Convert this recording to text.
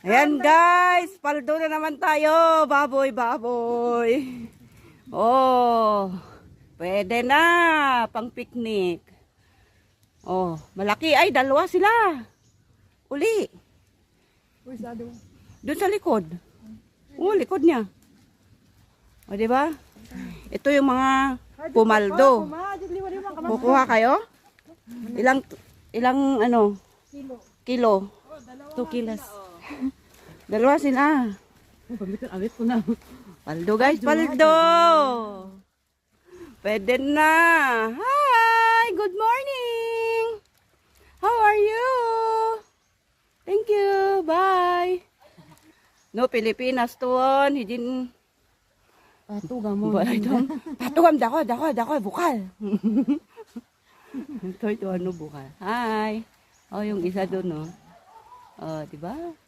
Ayan guys, paldo na naman tayo. Baboy, baboy. Oh, pwede na. Pang picnic. Oh, malaki. Ay, dalawa sila. Uli. Doon sa likod. Oh, likod niya. O, diba? Ito yung mga pumaldo. Kukuha kayo? Ilang ano? Kilo. 2 kilos. Dalawa sila. Paldo guys, paldo. Pwede na. Hi, good morning. How are you? Thank you. Bye. No, Pilipinas tuon. Hidin. Patugam mo. Patugam dako, bukal. Ito ano bukal. Hi. Oh, yung isa doon, no. Oh, di ba?